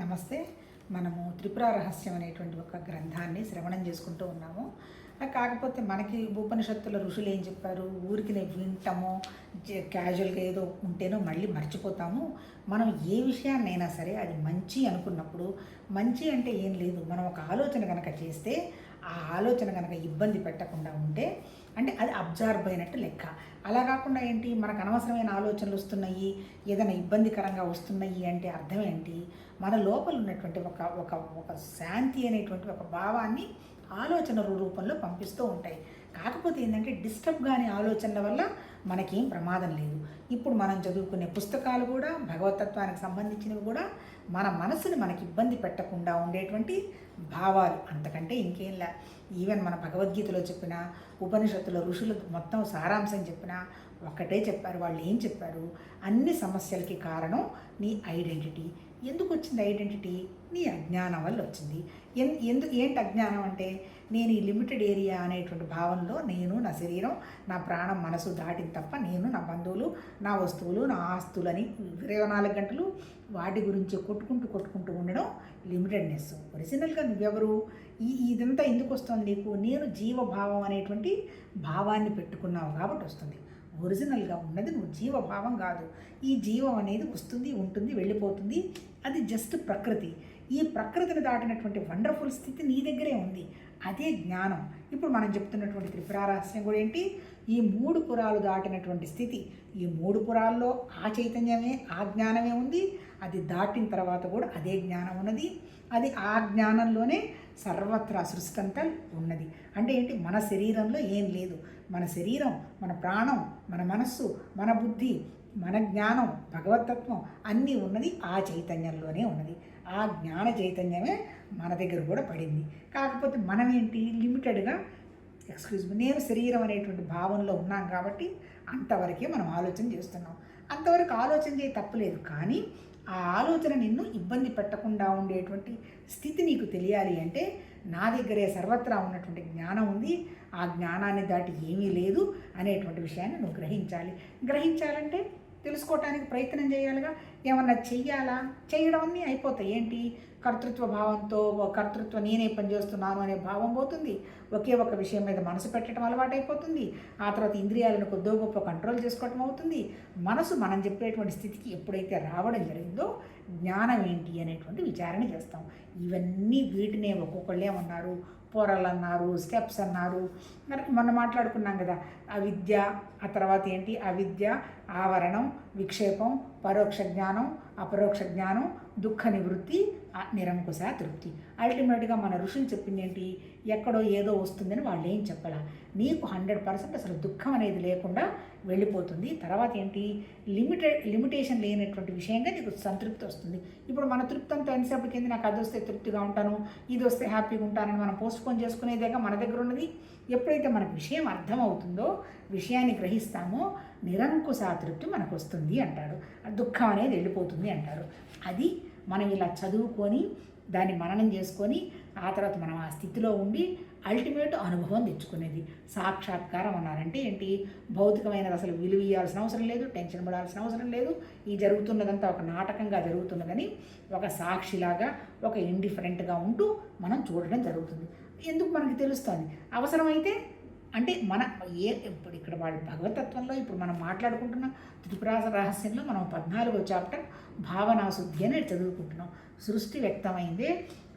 నమస్తే. మనము త్రిపుర రహస్యం అనేటువంటి ఒక గ్రంథాన్ని శ్రవణం చేసుకుంటూ ఉన్నాము. కాకపోతే మనకి ఉపనిషత్తుల ఋషులు ఏం చెప్పారు, ఊరికి వింటామో క్యాజువల్గా ఏదో ఉంటేనో మళ్ళీ మర్చిపోతాము. మనం ఏ విషయాన్నైనా సరే అది మంచి అనుకున్నప్పుడు, మంచి అంటే ఏం లేదు, మనం ఒక ఆలోచన కనుక చేస్తే ఆ ఆలోచన కనుక ఇబ్బంది పెట్టకుండా ఉంటే అంటే అది అబ్జర్వ్ అయినట్టు లెక్క. అలా కాకుండా ఏంటి, మనకు అనవసరమైన ఆలోచనలు వస్తున్నాయి, ఏదైనా ఇబ్బందికరంగా వస్తున్నాయి అంటే అర్థం ఏంటి, మన లోపల ఉన్నటువంటి ఒక ఒక ఒక శాంతి అనేటువంటి ఒక భావాన్ని ఆలోచన రూపంలో పంపిస్తూ ఉంటాయి. కాకపోతే ఏంటంటే డిస్టర్బ్ కాని ఆలోచనల వల్ల మనకేం ప్రమాదం లేదు. ఇప్పుడు మనం చదువుకునే పుస్తకాలు కూడా భగవతత్వానికి సంబంధించినవి కూడా మన మనసుని మనకి ఇబ్బంది పెట్టకుండా ఉండేటువంటి భావాలు, అంతకంటే ఇంకేంలా. ఈవెన్ మన భగవద్గీతలో చెప్పిన, ఉపనిషత్తుల ఋషులు మొత్తం సారాంశం చెప్పిన ఒక్కటే చెప్పారు. వాళ్ళు ఏం చెప్పారు, అన్ని సమస్యలకి కారణం నీ ఐడెంటిటీ. ఎందుకు వచ్చింది ఐడెంటిటీ? నీ అజ్ఞానం వల్ల వచ్చింది. ఏంటి అజ్ఞానం అంటే, నేను ఈ లిమిటెడ్ ఏరియా అనేటువంటి భావనలో నేను, నా శరీరం, నా ప్రాణం, మనసు దాటిన తప్ప నేను, నా బంధువులు, నా వస్తువులు, నా ఆస్తులని 24 గంటలు వాటి గురించి కొట్టుకుంటూ ఉండడం లిమిటెడ్నెస్. ఒరిజినల్గా నువ్వెవరు? ఇదంతా ఎందుకు వస్తుంది నీకు? నేను జీవభావం అనేటువంటి భావాన్ని పెట్టుకున్నావు కాబట్టి వస్తుంది. ఒరిజినల్గా ఉన్నది నువ్వు జీవభావం కాదు. ఈ జీవం అనేది వస్తుంది, ఉంటుంది, వెళ్ళిపోతుంది. అది జస్ట్ ప్రకృతి. ఈ ప్రకృతిని దాటినటువంటి వండర్ఫుల్ స్థితి నీ దగ్గరే ఉంది. అదే జ్ఞానం. ఇప్పుడు మనం చెప్తున్నటువంటి త్రిపుర రహస్యం కూడా ఏంటి, ఈ 3 పురాలు దాటినటువంటి స్థితి. ఈ 3 పురాల్లో ఆ చైతన్యమే, ఆ జ్ఞానమే ఉంది. అది దాటిన తర్వాత కూడా అదే జ్ఞానం ఉన్నది. అది ఆ జ్ఞానంలోనే సర్వత్రా సృష్టి అంతా ఉన్నది. అంటే ఏంటి, మన శరీరంలో ఏం లేదు. మన శరీరం, మన ప్రాణం, మన మనస్సు, మన బుద్ధి, మన జ్ఞానం, భగవతత్వం అన్నీ ఉన్నది ఆ చైతన్యంలోనే ఉన్నది. ఆ జ్ఞాన చైతన్యమే మన దగ్గర కూడా పడింది. కాకపోతే మనం ఏంటి, లిమిటెడ్గా నేను శరీరం అనేటువంటి భావనలో ఉన్నాం కాబట్టి అంతవరకే మనం ఆలోచన చేస్తున్నాం. అంతవరకు ఆలోచన చేయ తప్పులేదు, కానీ ఆ ఆలోచన నిన్ను ఇబ్బంది పెట్టకుండా ఉండేటువంటి స్థితి నీకు తెలియాలి అంటే నా దగ్గరే సర్వత్రా ఉన్నటువంటి జ్ఞానం ఉంది, ఆ జ్ఞానాన్ని దాటి ఏమీ లేదు అనేటువంటి విషయాన్ని నువ్వు గ్రహించాలంటే తెలుసుకోవటానికి ప్రయత్నం చేయాలిగా. ఏమన్నా చెయ్యాలా? చేయడం అన్నీ అయిపోతాయి. ఏంటి, కర్తృత్వ భావంతో నేనే పని చేస్తున్నాను అనే భావం పోతుంది. ఒకే ఒక విషయం మీద మనసు పెట్టడం అలవాటు అయిపోతుంది. ఆ తర్వాత ఇంద్రియాలను కొద్దో గొప్ప కంట్రోల్ చేసుకోవటం అవుతుంది. మనసు మనం చెప్పేటువంటి స్థితికి ఎప్పుడైతే రావడం జరిగిందో జ్ఞానం ఏంటి అనేటువంటి విచారణ చేస్తాం. ఇవన్నీ వీటినే ఒక్కొక్కళ్ళు ఏమన్నారు, పొరలు అన్నారు, స్టెప్స్ అన్నారు. మరి మొన్న మాట్లాడుకున్నాం కదా, అవిద్య, ఆ తర్వాత ఏంటి, అవిద్య, ఆవరణం, విక్షేపం, పరోక్ష జ్ఞానం, అపరోక్ష జ్ఞానం, దుఃఖ నివృత్తి, నిరంకుశ తృప్తి. అల్టిమేట్గా మన ఋషులు చెప్పింది ఏంటి, ఎక్కడో ఏదో వస్తుందని వాళ్ళు ఏం చెప్పాల, నీకు 100% అసలు దుఃఖం అనేది లేకుండా వెళ్ళిపోతుంది. తర్వాత ఏంటి, లిమిటేషన్ లేనటువంటి విషయంగా నీకు సంతృప్తి వస్తుంది. ఇప్పుడు మన తృప్తి అంతా ఎంతసేపటికి ఏంది, నాకు అది వస్తే తృప్తిగా ఉంటాను, ఇది వస్తే హ్యాపీగా ఉంటానని మనం పోస్ట్పోన్ చేసుకునేదేగా మన దగ్గర ఉన్నది. ఎప్పుడైతే మనకు విషయం అర్థమవుతుందో, విషయాన్ని గ్రహిస్తామో, నిరంకుశ తృప్తి మనకు వస్తుంది అంటాడు. దుఃఖం అనేది వెళ్ళిపోతుంది అంటారు. అది మనం ఇలా చదువుకొని దాన్ని మననం చేసుకొని ఆ తర్వాత మనం ఆ స్థితిలో ఉండి అల్టిమేట్ అనుభవం తెచ్చుకునేది. సాక్షాత్కారం అన్నారంటే ఏంటి, భౌతికమైనది అసలు విలువ ఇవ్వాల్సిన అవసరం లేదు, టెన్షన్ పడాల్సిన అవసరం లేదు. ఈ జరుగుతున్నదంతా ఒక నాటకంగా జరుగుతున్నదని ఒక సాక్షిలాగా, ఒక ఇండిఫరెంట్గా ఉంటూ మనం చూడడం జరుగుతుంది. ఎందుకు మనకి తెలుస్తుంది, అవసరమైతే అంటే ఇప్పుడు ఇక్కడ వాళ్ళ భగవతత్వంలో ఇప్పుడు మనం మాట్లాడుకుంటున్న త్రిపుర రహస్యంలో మనం 14వ చాప్టర్ భావనాశుద్ధి అనేది చదువుకుంటున్నాం. సృష్టి వ్యక్తమైందే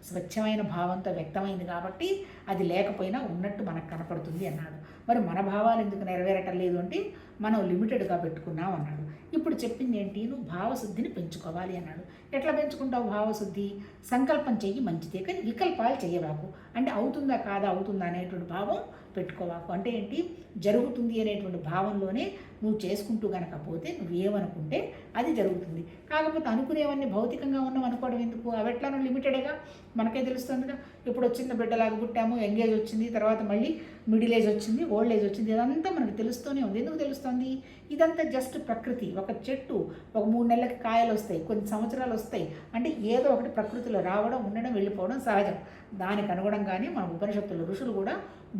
స్వచ్ఛమైన భావంతో వ్యక్తమైంది కాబట్టి అది లేకపోయినా ఉన్నట్టు మనకు కనపడుతుంది అన్నాడు. మరి మన భావాలు ఎందుకు నెరవేరటం లేదు అంటే మనం లిమిటెడ్గా పెట్టుకున్నాం అన్నాడు. ఇప్పుడు చెప్పింది ఏంటి, నువ్వు భావశుద్ధిని పెంచుకోవాలి అన్నాడు. ఎట్లా పెంచుకుంటావు భావశుద్ధి? సంకల్పం చెయ్యి మంచిదే, కానీ వికల్పాలు చేయవాకు. అంటే అవుతుందా కాదా, అవుతుందా అనేటువంటి భావం పెట్టుకోవాకు. అంటే ఏంటి, జరుగుతుంది అనేటువంటి భావంలోనే నువ్వు చేసుకుంటూ కనుక పోతే నువ్వేమనుకుంటే అది జరుగుతుంది. కాకపోతే అనుకునేవన్నీ భౌతికంగా ఉన్నాం అనుకోవడం ఎందుకు, అవి ఎట్లానో లిమిటెడ్గా మనకే తెలుస్తుందిగా. ఇప్పుడు వచ్చింది బిడ్డలాగా పుట్టాము, యంగ్ ఏజ్ వచ్చింది, తర్వాత మళ్ళీ మిడిల్ ఏజ్ వచ్చింది, ఓల్డ్ ఏజ్ వచ్చింది, ఇదంతా మనకు తెలుస్తూనే ఉంది. ఎందుకు తెలుస్తుంది? ఇదంతా జస్ట్ ప్రకృతి. ఒక చెట్టు ఒక 3 నెలలకి కాయలు వస్తాయి, కొన్ని సంవత్సరాలు వస్తాయి. అంటే ఏదో ఒకటి ప్రకృతిలో రావడం, ఉండడం, వెళ్ళిపోవడం సహజం. దానికి అనుగుణంగానే మన ఉపనిషత్తుల ఋషులు కూడా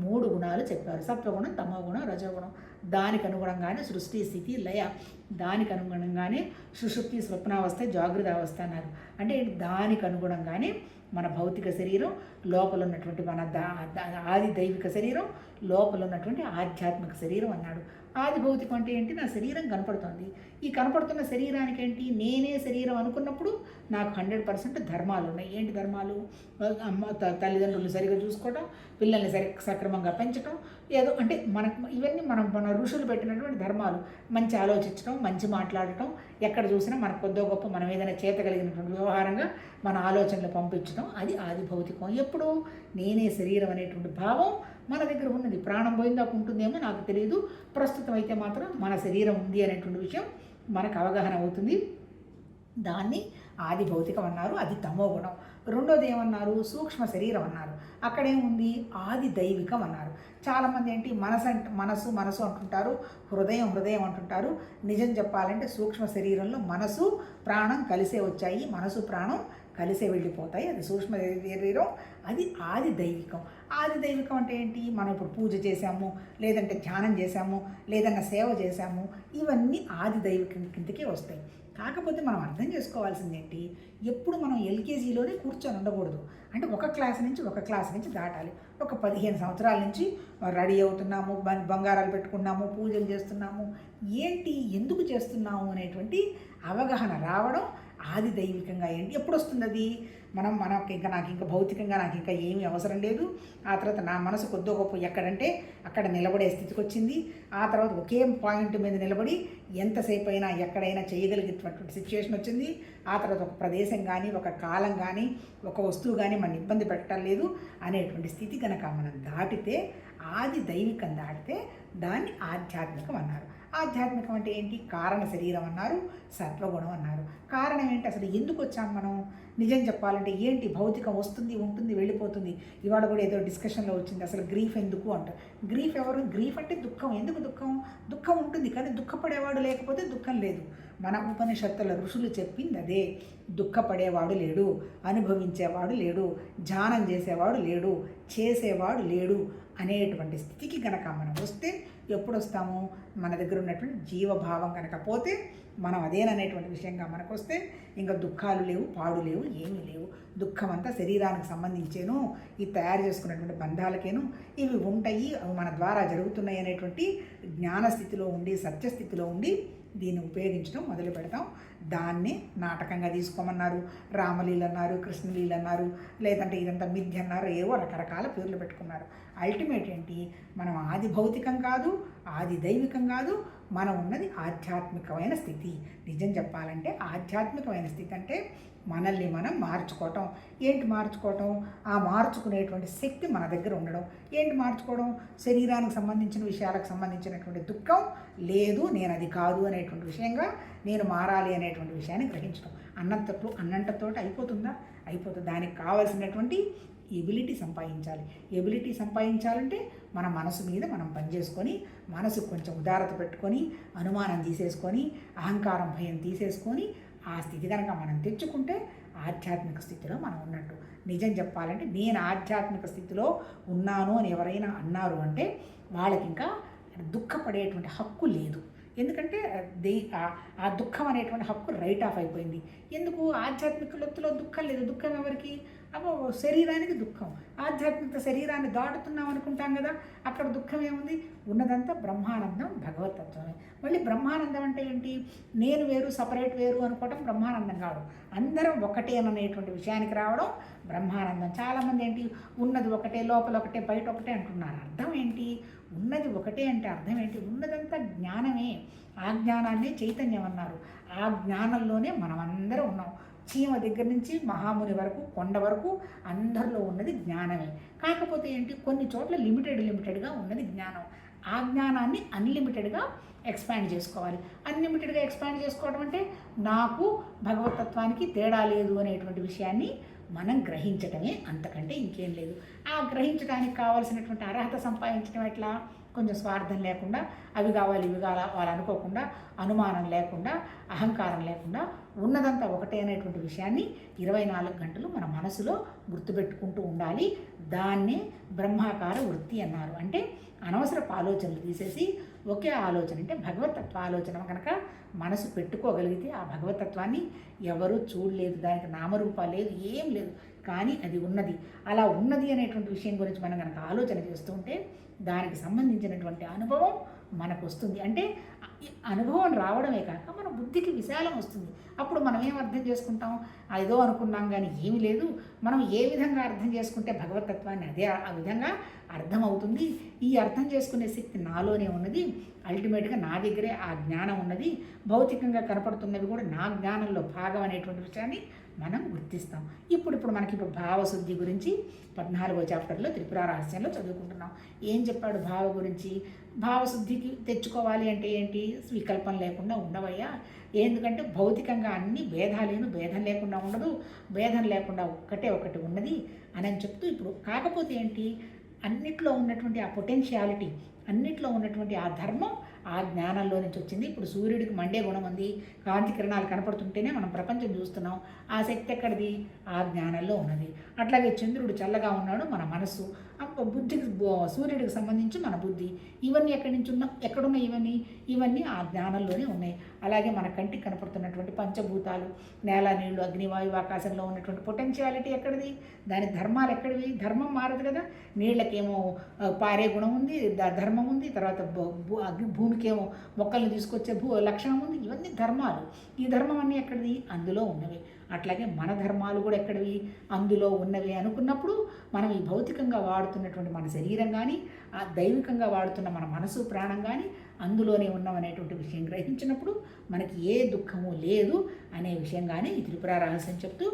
3 గుణాలు చెప్పారు. సత్వగుణం, తమోగుణం, రజోగుణం. దానికి అనుగుణంగానే సృష్టి స్థితి లయ, దానికి అనుగుణంగానే సుషుప్తి స్వప్నావస్థ జాగృత అవస్థ అన్నారు. అంటే దానికి అనుగుణంగానే మన భౌతిక శరీరం, లోపల ఉన్నటువంటి మన ఆది దైవిక శరీరం, లోపల ఉన్నటువంటి ఆధ్యాత్మిక శరీరం అన్నాడు. ఆది భౌతికం అంటే ఏంటి? నా శరీరం కనపడుతుంది. ఈ కనపడుతున్న శరీరానికి ఏంటి? నేనే శరీరం అనుకున్నప్పుడు నాకు 100% ధర్మాలు ఉన్నాయి. ఏంటి ధర్మాలు? తల్లిదండ్రులు సరిగా చూసుకోవటం, పిల్లల్ని సక్రమంగా పెంచడం, ఏదో అంటే ఇవన్నీ మన ఋషులు పెట్టినటువంటి ధర్మాలు. మంచి ఆలోచించడం, మంచి మాట్లాడటం, ఎక్కడ చూసినా మనకు కొద్దో గొప్ప మనం ఏదైనా చేతగలిగినటువంటి వ్యవహారంగా మన ఆలోచనలు పంపించడం, అది ఆది భౌతికం. ఎప్పుడు? నేనే శరీరం అనేటువంటి భావం మన దగ్గర ఉన్నది. ప్రాణం పోయిందాక ఉంటుందేమో నాకు తెలియదు, ప్రస్తుతం అయితే మాత్రం మన శరీరం ఉంది అనేటువంటి విషయం మనకు అవగాహన అవుతుంది. దాన్ని ఆది భౌతికం అన్నారు. అది తమో గుణం. రెండోది ఏమన్నారు? సూక్ష్మ శరీరం అన్నారు. అక్కడేముంది? ఆది దైవికం అన్నారు. చాలామంది ఏంటి మనసు అంటుంటారు, హృదయం అంటుంటారు. నిజం చెప్పాలంటే సూక్ష్మ శరీరంలో మనసు ప్రాణం కలిసే వచ్చాయి, మనసు ప్రాణం కలిసే వెళ్ళిపోతాయి. అది సూక్ష్మ శరీరం, అది ఆది దైవికం. ఆది దైవికం అంటే ఏంటి? మనం ఇప్పుడు పూజ చేశాము, లేదంటే ధ్యానం చేశాము, లేదన్నా సేవ చేశాము, ఇవన్నీ ఆది దైవికం కిందకే వస్తాయి. కాకపోతే మనం అర్థం చేసుకోవాల్సింది ఏంటి? ఎప్పుడు మనం ఎల్కేజీలోనే కూర్చొని ఉండకూడదు. అంటే ఒక క్లాస్ నుంచి దాటాలి. ఒక 15 సంవత్సరాల నుంచి రెడీ అవుతున్నాము, బంగారాలు పెట్టుకున్నాము, పూజలు చేస్తున్నాము, ఏంటి ఎందుకు చేస్తున్నాము అనేటువంటి అవగాహన రావడం ఆది దైవికంగా ఏంటి? ఎప్పుడు వస్తుంది అది? నాకు ఇంకా భౌతికంగా నాకు ఇంకా ఏమీ అవసరం లేదు. ఆ తర్వాత నా మనసు కొద్దో గొప్ప ఎక్కడంటే అక్కడ నిలబడే స్థితికి వచ్చింది. ఆ తర్వాత ఒకే పాయింట్ మీద నిలబడి ఎంతసేపు అయినా ఎక్కడైనా చేయగలిగేటటువంటి సిచ్యువేషన్ వచ్చింది. ఆ తర్వాత ఒక ప్రదేశం కానీ, ఒక కాలం కానీ, ఒక వస్తువు కానీ మన ఇబ్బంది పెట్టడం లేదు అనేటువంటి స్థితి కనుక మనం దాటితే, ఆది దైవికం దాటితే దాన్ని ఆధ్యాత్మికం అన్నారు. ఆధ్యాత్మికం అంటే ఏంటి? కారణ శరీరం అన్నారు, సత్వగుణం అన్నారు. కారణం ఏంటి? అసలు ఎందుకు వచ్చాం మనం? నిజం చెప్పాలంటే ఏంటి? భౌతికం వస్తుంది, ఉంటుంది, వెళ్ళిపోతుంది. ఇవాళ కూడా ఏదో డిస్కషన్లో వచ్చింది, అసలు గ్రీఫ్ ఎందుకు అంటారు. గ్రీఫ్ ఎవరు? గ్రీఫ్ అంటే దుఃఖం. ఎందుకు దుఃఖం? దుఃఖం ఉంటుంది, కానీ దుఃఖపడేవాడు లేకపోతే దుఃఖం లేదు. మన ఉపనిషత్తుల ఋషులు చెప్పింది అదే. దుఃఖపడేవాడు లేడు, అనుభవించేవాడు లేడు, ధ్యానం చేసేవాడు లేడు, చేసేవాడు లేడు అనేటువంటి స్థితికి కనుక మనం వస్తే, ఎప్పుడు వస్తాము? మన దగ్గర ఉన్నటువంటి జీవభావం కనుక పోతే, మనం అదేననేటువంటి విషయంగా మనకు వస్తే ఇంకా దుఃఖాలు లేవు, పాడు లేవు, ఏమీ లేవు. దుఃఖం అంతా శరీరానికి సంబంధించేను, ఈ తయారు చేసుకున్నటువంటి బంధాలకేను ఇవి ఉంటాయి, అవి మన ద్వారా జరుగుతున్నాయి అనేటువంటి జ్ఞానస్థితిలో ఉండి, సత్యస్థితిలో ఉండి దీన్ని ఉపయోగించడం మొదలు పెడతాం. దాన్ని నాటకంగా తీసుకోమన్నారు. రామలీల అన్నారు, కృష్ణలీల అన్నారు, లేదంటే ఇదంతా మిథ్య అన్నారు, ఏవో రకరకాల పేర్లు పెట్టుకున్నారు. అల్టిమేట్ ఏంటి? మనం ఆది భౌతికం కాదు, ఆది దైవికం కాదు, మనం ఉన్నది ఆధ్యాత్మికమైన స్థితి. నిజం చెప్పాలంటే ఆధ్యాత్మికమైన స్థితి అంటే మనల్ని మనం మార్చుకోవటం. ఏంటి మార్చుకోవటం? ఆ మార్చుకునేటువంటి శక్తి మన దగ్గర ఉండడం. ఏంటి మార్చుకోవడం? శరీరానికి సంబంధించిన విషయాలకు సంబంధించినటువంటి దుఃఖం లేదు, నేను అది కాదు అనేటువంటి విషయంగా నేను మారాలి అనేటువంటి విషయాన్ని గ్రహించడం. అన్నంతతో అయిపోతుందా? అయిపోతుంది. దానికి కావాల్సినటువంటి ఎబిలిటీ సంపాదించాలి. ఎబిలిటీ సంపాదించాలంటే మన మనసు మీద మనం పనిచేసుకొని, మనసుకు కొంచెం ఉదారత పెట్టుకొని, అనుమానం తీసేసుకొని, అహంకారం భయం తీసేసుకొని, ఆ స్థితి కనుక మనం తెచ్చుకుంటే ఆధ్యాత్మిక స్థితిలో మనం ఉన్నట్టు. నిజం చెప్పాలంటే నేను ఆధ్యాత్మిక స్థితిలో ఉన్నాను అని ఎవరైనా అన్నారు అంటే వాళ్ళకి ఇంకా దుఃఖపడేటువంటి హక్కు లేదు. ఎందుకంటే ఆ దుఃఖం అనేటువంటి హక్కు రైట్ ఆఫ్ అయిపోయింది. ఎందుకు? ఆధ్యాత్మికతలో దుఃఖం లేదు. దుఃఖం ఎవరికి? అబ్బో శరీరానికి దుఃఖం. ఆధ్యాత్మిక శరీరాన్ని దాటుతున్నాం అనుకుంటాం కదా, అక్కడ దుఃఖం ఏముంది? ఉన్నదంతా బ్రహ్మానందం, భగవతత్వమే. మళ్ళీ బ్రహ్మానందం అంటే ఏంటి? నేను వేరు, సపరేట్ వేరు అనుకోవటం బ్రహ్మానందం కాదు. అందరం ఒకటే అనేటువంటి విషయానికి రావడం బ్రహ్మానందం. చాలామంది ఏంటి? ఉన్నది ఒకటే, లోపల ఒకటే, బయట ఒకటే అంటున్నారు. అర్థం ఏంటి? ఉన్నది ఒకటే అంటే అర్థం ఏంటి? ఉన్నదంతా జ్ఞానమే. ఆ జ్ఞానాన్ని చైతన్యం అన్నారు. ఆ జ్ఞానంలోనే మనం అందరం ఉన్నాం. చీమ దగ్గర నుంచి మహాముని వరకు, కొండ వరకు అందరిలో ఉన్నది జ్ఞానమే. కాకపోతే ఏంటి? కొన్ని చోట్ల లిమిటెడ్గా ఉన్నది జ్ఞానం. ఆ జ్ఞానాన్ని అన్లిమిటెడ్గా ఎక్స్పాండ్ చేసుకోవాలి. అన్లిమిటెడ్గా ఎక్స్పాండ్ చేసుకోవడం అంటే నాకు భగవతత్వానికి తేడా లేదు అనేటువంటి విషయాన్ని మనం గ్రహించటమే, అంతకంటే ఇంకేం లేదు. ఆ గ్రహించడానికి కావాల్సినటువంటి అర్హత సంపాదించడం ఎట్లా? కొంచెం స్వార్థం లేకుండా, అవి కావాలి ఇవి కావాలి అనుకోకుండా, అనుమానం లేకుండా, అహంకారం లేకుండా ఉన్నదంతా ఒకటే అనేటువంటి విషయాన్ని 24 గంటలు మన మనసులో గుర్తుపెట్టుకుంటూ ఉండాలి. దాన్నే బ్రహ్మాకార వృత్తి అన్నారు. అంటే అనవసరపు ఆలోచనలు తీసేసి ఒకే ఆలోచన, అంటే భగవతత్వ ఆలోచన కనుక మనసు పెట్టుకోగలిగితే ఆ భగవతత్వాన్ని ఎవరూ చూడలేదు, దానికి నామరూపాలు లేదు, ఏం లేదు, కానీ అది ఉన్నది. అలా ఉన్నది అనేటువంటి విషయం గురించి మనం కనుక ఆలోచన చేస్తుంటే దానికి సంబంధించినటువంటి అనుభవం మనకు వస్తుంది. అంటే అనుభవం రావడమే కాక మన బుద్ధికి విశాలం వస్తుంది. అప్పుడు మనం ఏం అర్థం చేసుకుంటాం, ఏదో అనుకున్నాం కానీ ఏమీ లేదు. మనం ఏ విధంగా అర్థం చేసుకుంటే భగవతత్వాన్ని అదే ఆ విధంగా అర్థమవుతుంది. ఈ అర్థం చేసుకునే శక్తి నాలోనే ఉన్నది, అల్టిమేట్గా నా దగ్గరే ఆ జ్ఞానం ఉన్నది, భౌతికంగా కనపడుతున్నవి కూడా నా జ్ఞానంలో భాగం అనేటువంటి విషయాన్ని మనం గుర్తిస్తాం. ఇప్పుడు మనకి భావశుద్ధి గురించి 14వ చాప్టర్లో త్రిపుర రహస్యంలో చదువుకుంటున్నాం. ఏం చెప్పాడు భావ గురించి? భావశుద్ధికి తెచ్చుకోవాలి అంటే ఏంటి? వికల్పం లేకుండా ఉండవయ్యా. ఎందుకంటే భౌతికంగా అన్ని భేదం లేకుండా ఉండదు, భేదం లేకుండా ఒకటి ఉన్నది అని చెప్తూ ఇప్పుడు కాకపోతే ఏంటి, అన్నిట్లో ఉన్నటువంటి ఆ పొటెన్షియాలిటీ, అన్నిట్లో ఉన్నటువంటి ఆ ధర్మం ఆ జ్ఞానంలో నుంచి వచ్చింది. ఇప్పుడు సూర్యుడికి మండే గుణం ఉంది, కాంతి కిరణాలు కనపడుతుంటేనే మనం ప్రపంచం చూస్తున్నాం. ఆ శక్తి ఎక్కడిది? ఆ జ్ఞానంలో ఉన్నది. అట్లాగే చంద్రుడు చల్లగా ఉన్నాడు, మన మనస్సు, బుద్ధికి సూర్యుడికి సంబంధించి మన బుద్ధి, ఇవన్నీ ఎక్కడి నుంచి ఎక్కడున్నాయి? ఇవన్నీ ఆ జ్ఞానంలోనే ఉన్నాయి. అలాగే మన కంటికి కనపడుతున్నటువంటి పంచభూతాలు, నేల, నీళ్లు, అగ్నివాయువు, ఆకాశంలో ఉన్నటువంటి పొటెన్షియాలిటీ ఎక్కడిది? దాని ధర్మాలు ఎక్కడివి? ధర్మం మారదు కదా. నీళ్ళకేమో పారే గుణం ఉంది, ధర్మం ఉంది. తర్వాత భూమికేమో మొక్కల్ని తీసుకొచ్చే లక్షణం ఉంది. ఇవన్నీ ధర్మాలు. ఈ ధర్మం అన్నీ ఎక్కడిది? అందులో ఉన్నవి. అట్లాగే మన ధర్మాలు కూడా ఎక్కడివి? అందులో ఉన్నవి అనుకున్నప్పుడు మనం ఈ భౌతికంగా వాడుతున్నటువంటి మన శరీరం కానీ, ఆ దైవికంగా వాడుతున్న మన మనసు, ప్రాణం కానీ అందులోనే ఉన్నామనేటువంటి విషయం గ్రహించినప్పుడు మనకి ఏ దుఃఖము లేదు అనే విషయంగానే ఈ త్రిపుర రహస్యం చెప్తూ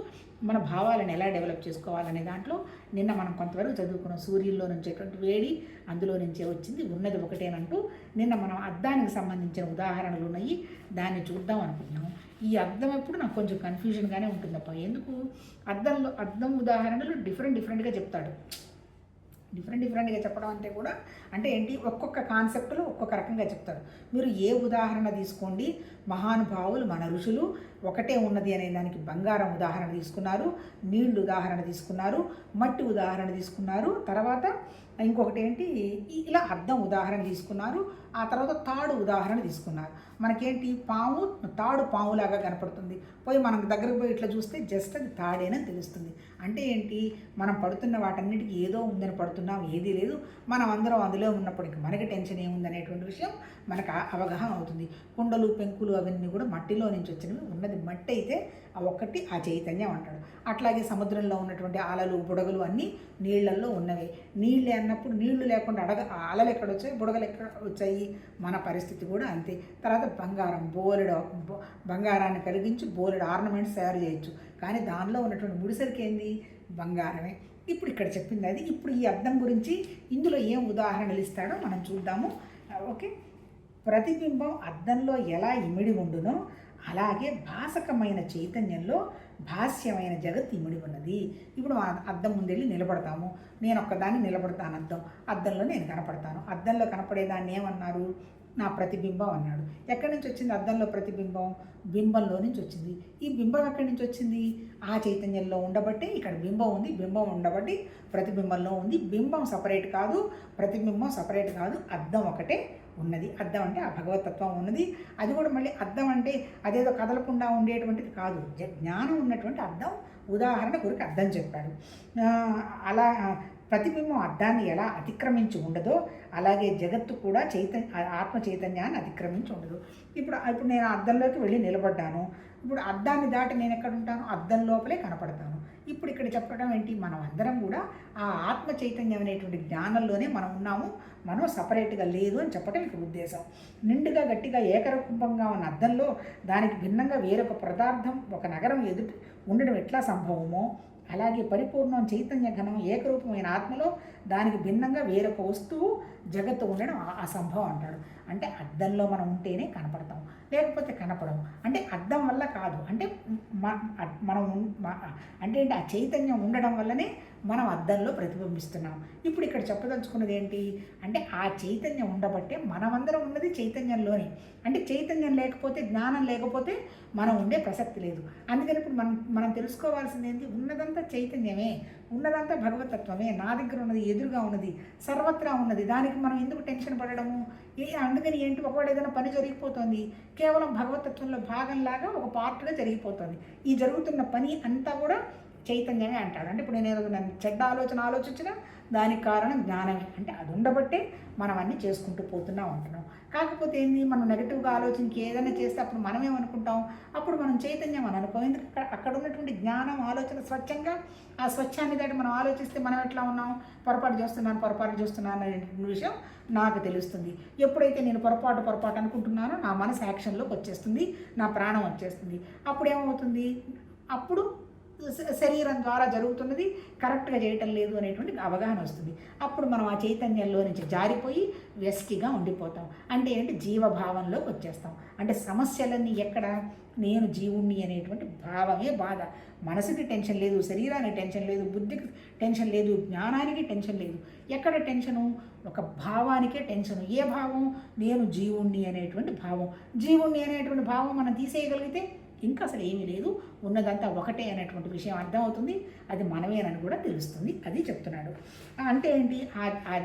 మన భావాలను ఎలా డెవలప్ చేసుకోవాలనే దాంట్లో నిన్న మనం కొంతవరకు చదువుకున్నాం. సూర్యుల్లో నుంచేటువంటి వేడి అందులో నుంచే వచ్చింది, ఉన్నది ఒకటేనంటూ నిన్న మనం అద్దానికి సంబంధించిన ఉదాహరణలు ఉన్నాయి, దాన్ని చూద్దాం అనుకుంటున్నాము. ఈ అద్దం ఎప్పుడు నాకు కొంచెం కన్ఫ్యూజన్గానే ఉంటుందప్ప. ఎందుకు? అద్దం ఉదాహరణలు డిఫరెంట్గా చెప్తాడు. డిఫరెంట్గా చెప్పడం అంటే కూడా అంటే ఏంటి, ఒక్కొక్క కాన్సెప్ట్లో ఒక్కొక్క రకంగా చెప్తారు. మీరు ఏ ఉదాహరణ తీసుకోండి, మహానుభావులు మన ఋషులు ఒకటే ఉన్నది అనే దానికి బంగారం ఉదాహరణ తీసుకున్నారు, నీళ్లు ఉదాహరణ తీసుకున్నారు, మట్టి ఉదాహరణ తీసుకున్నారు, తర్వాత ఇంకొకటి ఏంటి, ఇలా అద్దం ఉదాహరణ తీసుకున్నారు, ఆ తర్వాత తాడు ఉదాహరణ తీసుకున్నారు. మనకేంటి, తాడు పాములాగా కనపడుతుంది, పోయి మనకు దగ్గరకు పోయి ఇట్లా చూస్తే జస్ట్ అది తాడేనని తెలుస్తుంది. అంటే ఏంటి, మనం పడుతున్న వాటన్నిటికీ ఏదో ఉందని పడుతున్నాం, ఏదీ లేదు, మనం అందరం అందులో ఉన్నప్పటికీ మనకి టెన్షన్ ఏముందనేటువంటి విషయం మనకు అవగాహన అవుతుంది. కుండలు, పెంకులు అవన్నీ కూడా మట్టిలో నుంచి వచ్చినవి, ఉన్నది మట్టి అయితే ఆ ఒక్కటి ఆ చైతన్యం అంటాడు. అట్లాగే సముద్రంలో ఉన్నటువంటి అలలు, బుడగలు అన్నీ నీళ్లల్లో ఉన్నవే. నీళ్ళే అన్నప్పుడు నీళ్లు లేకుండా అలలు ఎక్కడ వచ్చాయి, బుడగలు ఎక్కడ వచ్చాయి, మన పరిస్థితి కూడా అంతే. తర్వాత బంగారాన్ని కలిగించి బోలెడు ఆర్నమెంట్స్ తయారు చేయొచ్చు, కానీ దానిలో ఉన్నటువంటి ముడిసరికి ఏంది? బంగారమే. ఇప్పుడు ఇక్కడ చెప్పింది అది. ఇప్పుడు ఈ అద్దం గురించి ఇందులో ఏం ఉదాహరణలు ఇస్తాడో మనం చూద్దాము. ఓకే, ప్రతిబింబం అద్దంలో ఎలా ఇమిడి ఉండునో అలాగే భాసకమైన చైతన్యంలో భాస్యమైన జగత్ ఇమిడి ఉన్నది. ఇప్పుడు అద్దం ముందెళ్ళి నిలబడతాము, నేను ఒక్కదాన్ని నిలబడతాను, అద్దంలో నేను కనపడతాను. అద్దంలో కనపడేదాన్ని ఏమన్నారు? నా ప్రతిబింబం అన్నాడు. ఎక్కడి నుంచి వచ్చింది అద్దంలో ప్రతిబింబం? బింబంలో నుంచి వచ్చింది. ఈ బింబం ఎక్కడి నుంచి వచ్చింది? ఆ చైతన్యంలో ఉండబట్టి ఇక్కడ బింబం ఉంది, బింబం ఉండబట్టి ప్రతిబింబంలో ఉంది. బింబం సపరేట్ కాదు, ప్రతిబింబం సపరేట్ కాదు, అద్దం ఒకటే ఉన్నది. అద్దం అంటే ఆ భగవతత్వం ఉన్నది. అది కూడా మళ్ళీ అద్దం అంటే అదేదో కదలకుండా ఉండేటువంటిది కాదు, జ్ఞానం ఉన్నటువంటి అద్దం. ఉదాహరణ కొరకు అద్దం చెప్పాడు. అలా ప్రతిబింబం అద్దాన్ని ఎలా అతిక్రమించి ఉండదో అలాగే జగత్తు కూడా ఆత్మ చైతన్యాన్ని అతిక్రమించి ఉండదు. ఇప్పుడు నేను అద్దంలోకి వెళ్ళి నిలబడ్డాను. ఇప్పుడు అద్దాన్ని దాటి నేను ఎక్కడ ఉంటాను? అద్దం లోపలే కనపడతాను. ఇప్పుడు ఇక్కడ చెప్పడం ఏంటి, మనం అందరం కూడా ఆ ఆత్మ చైతన్యం అనేటువంటి జ్ఞానంలోనే మనం ఉన్నాము, మనం సపరేట్గా లేదు అని చెప్పడం ఇక్కడ ఉద్దేశం. నిండుగా గట్టిగా ఏకరూపంగా ఉన్న అద్దంలో దానికి భిన్నంగా వేరొక పదార్థం, ఒక నగరం ఎదుటి ఉండడం ఎట్లా సంభవమో అలాగే పరిపూర్ణం చైతన్య ఘనం ఏకరూపమైన ఆత్మలో దానికి భిన్నంగా వేరొక వస్తువు జగత్తు ఉండడం అసంభవం అంటాడు. అంటే అద్దంలో మనం ఉంటేనే కనపడతాం, లేకపోతే కనపడం. అంటే అద్దం వల్ల కాదు, అంటే మనం అంటే ఆ చైతన్యం ఉండడం వల్లనే మనం అద్దంలో ప్రతిబింబిస్తున్నాం. ఇప్పుడు ఇక్కడ చెప్పదలుచుకున్నది ఏంటి అంటే ఆ చైతన్యం ఉండబట్టే మనమందరం ఉన్నది చైతన్యంలోనే. అంటే చైతన్యం లేకపోతే, జ్ఞానం లేకపోతే మనం ఉండే ప్రసక్తి లేదు. అందుకని ఇప్పుడు మనం తెలుసుకోవాల్సింది ఏంటి, ఉన్నదంతా చైతన్యమే, ఉన్నదంతా భగవతత్వమే, నా దగ్గర ఉన్నది, ఎదురుగా ఉన్నది, సర్వత్రా ఉన్నది. దానికి మనం ఎందుకు టెన్షన్ పడడము? అందుకని ఏంటి, ఒకవేళ ఏదైనా పని జరిగిపోతుంది, కేవలం భగవతత్వంలో భాగంలాగా ఒక పార్ట్గా జరిగిపోతుంది. ఈ జరుగుతున్న పని అంతా కూడా చైతన్యమే అంటాడు. అంటే ఇప్పుడు నేను చెడ్డ ఆలోచన ఆలోచించినా దానికి కారణం జ్ఞానమే. అంటే అది ఉండబట్టే మనం అన్నీ చేసుకుంటూ పోతున్నా ఉంటున్నాం. కాకపోతే ఏంది, మనం నెగిటివ్గా ఆలోచించి ఏదైనా చేస్తే అప్పుడు మనమేమనుకుంటాం, అప్పుడు మనం చైతన్యం అని అనుకో. ఎందుకంటే అక్కడ ఉన్నటువంటి జ్ఞానం, ఆలోచన స్వచ్ఛంగా, ఆ స్వచ్ఛాన్ని దాటి మనం ఆలోచిస్తే మనం ఎట్లా ఉన్నాం, పొరపాటు చేస్తున్నాను అనే విషయం నాకు తెలుస్తుంది. ఎప్పుడైతే నేను పొరపాటు అనుకుంటున్నానో నా మనసు యాక్షన్లోకి వచ్చేస్తుంది, నా ప్రాణం వచ్చేస్తుంది. అప్పుడు ఏమవుతుంది, అప్పుడు శరీరం ద్వారా జరుగుతున్నది కరెక్ట్గా చేయటం లేదు అనేటువంటి అవగాహన వస్తుంది. అప్పుడు మనం ఆ చైతన్యంలో నుంచి జారిపోయి వ్యష్టిగా ఉండిపోతాం. అంటే ఏంటి, జీవభావంలోకి వచ్చేస్తాం. అంటే సమస్యలన్నీ ఎక్కడ, నేను జీవుణ్ణి అనేటువంటి భావమే బాధ. మనసుకి టెన్షన్ లేదు, శరీరానికి టెన్షన్ లేదు, బుద్ధికి టెన్షన్ లేదు, జ్ఞానానికి టెన్షన్ లేదు. ఎక్కడ టెన్షను, ఒక భావానికే టెన్షను. ఏ భావం, నేను జీవుణ్ణి అనేటువంటి భావం. జీవుణ్ణి అనేటువంటి భావం మనం తీసేయగలిగితే ఇంకా అసలు ఏమీ లేదు, ఉన్నదంతా ఒకటే అనేటువంటి విషయం అర్థమవుతుంది. అది మనమేనని కూడా తెలుస్తుంది. అది చెప్తున్నాడు. అంటే ఏంటి, ఆ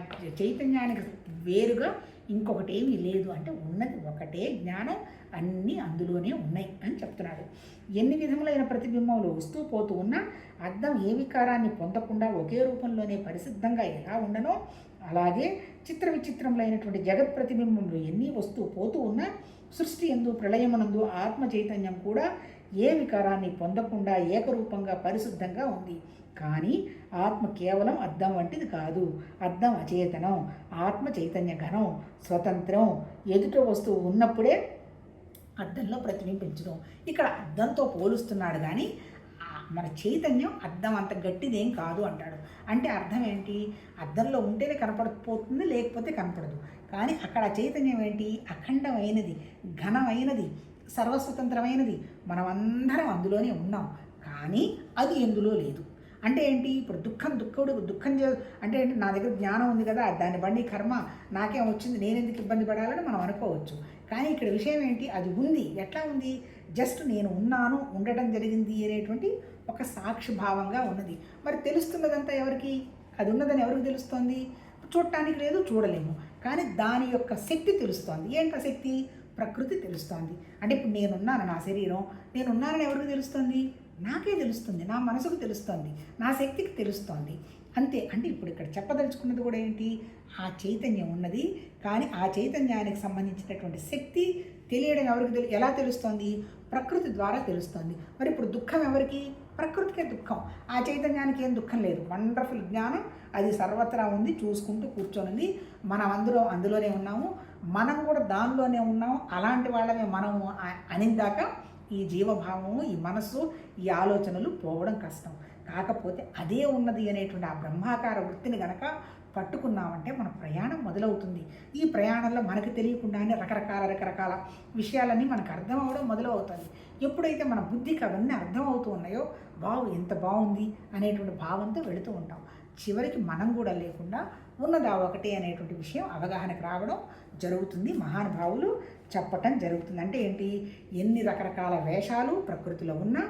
చైతన్యానికి వేరుగా ఇంకొకటి ఏమీ లేదు. అంటే ఉన్నది ఒకటే జ్ఞానం, అన్నీ అందులోనే ఉన్నాయి అని చెప్తున్నాడు. ఎన్ని విధములైన ప్రతిబింబములు వస్తూ పోతూ ఉన్నా అద్దం ఏ వికారాన్ని పొందకుండా ఒకే రూపంలోనే పరిశుద్ధంగా ఎలా ఉండనో, అలాగే చిత్ర విచిత్రములైనటువంటి జగత్ ప్రతిబింబములు ఎన్ని వస్తూ పోతూ ఉన్నా సృష్టి యందు, ప్రళయమునందు ఆత్మ చైతన్యం కూడా ఏ వికారాన్ని పొందకుండా ఏకరూపంగా పరిశుద్ధంగా ఉంది. కానీ ఆత్మ కేవలం అద్దం వంటిది కాదు. అద్దం అచేతనం, ఆత్మ చైతన్య ఘనం, స్వతంత్రం. ఎదుట వస్తువు ఉన్నప్పుడే అద్దంలో ప్రతిబింబించడం. ఇక్కడ అద్దంతో పోలుస్తున్నాడు, కానీ మన చైతన్యం అద్దం అంత గట్టిదేం కాదు అంటాడు. అంటే అర్థం ఏంటి, అద్దంలో ఉంటేనే కనపడిపోతుంది, లేకపోతే కనపడదు. కానీ అక్కడ చైతన్యం ఏంటి, అఖండమైనది, ఘనమైనది, సర్వస్వతంత్రమైనది. మనమందరం అందులోనే ఉన్నాం, కానీ అది ఎందులో లేదు. అంటే ఏంటి, ఇప్పుడు దుఃఖం అంటే ఏంటి, నా దగ్గర జ్ఞానం ఉంది కదా, దాన్ని బండి కర్మ నాకేం వచ్చింది, నేను ఎందుకు ఇబ్బంది పడాలని మనం అనుకోవచ్చు. కానీ ఇక్కడ విషయం ఏంటి, అది ఉంది. ఎట్లా ఉంది, జస్ట్ నేను ఉన్నాను, ఉండటం జరిగింది అనేటువంటి ఒక సాక్షిభావంగా ఉన్నది. మరి తెలుస్తున్నదంతా ఎవరికి, అది ఉన్నదని ఎవరికి తెలుస్తోంది, చూడటానికి లేదు, చూడలేము. కానీ దాని యొక్క శక్తి తెలుస్తోంది. ఏంటి శక్తి, ప్రకృతి తెలుస్తోంది. అంటే ఇప్పుడు నేనున్నాను, నా శరీరం నేనున్నానని ఎవరికి తెలుస్తుంది, నాకే తెలుస్తుంది, నా మనసుకు తెలుస్తుంది, నా శక్తికి తెలుస్తోంది. అంతే. అంటే ఇప్పుడు ఇక్కడ చెప్పదలుచుకున్నది కూడా ఏంటి, ఆ చైతన్యం ఉన్నది, కానీ ఆ చైతన్యానికి సంబంధించినటువంటి శక్తి తెలియడం ఎవరికి ఎలా తెలుస్తోంది, ప్రకృతి ద్వారా తెలుస్తోంది. మరి ఇప్పుడు దుఃఖం ఎవరికి, ప్రకృతికే దుఃఖం, ఆ చైతన్యానికి ఏం దుఃఖం లేదు. వండర్ఫుల్ జ్ఞానం, అది సర్వత్రా ఉంది, చూసుకుంటూ కూర్చొని మనం అందులోనే ఉన్నాము, మనం కూడా దానిలోనే ఉన్నాము. అలాంటి వాళ్ళమే మనము అనిందాక ఈ జీవభావము, ఈ మనస్సు, ఈ ఆలోచనలు పోవడం కష్టం. కాకపోతే అదే ఉన్నది అనేటువంటి ఆ బ్రహ్మాకార వృత్తిని గనక పట్టుకున్నామంటే మన ప్రయాణం మొదలవుతుంది. ఈ ప్రయాణంలో మనకు తెలియకుండానే రకరకాల విషయాలన్నీ మనకు అర్థం అవ్వడం మొదలవుతుంది. ఎప్పుడైతే మన బుద్ధికి అవన్నీ అర్థమవుతూ ఉన్నాయో, వావ్ ఎంత బాగుంది అనేటువంటి భావంతో వెళుతూ ఉంటాం. చివరికి మనం కూడా లేకుండా ఉన్నదా ఒకటే అనేటువంటి విషయం అవగాహనకు రావడం జరుగుతుంది. మహానుభావులు చెప్పటం జరుగుతుంది. అంటే ఏంటి, ఎన్ని రకరకాల వేషాలు ప్రకృతిలో ఉన్నా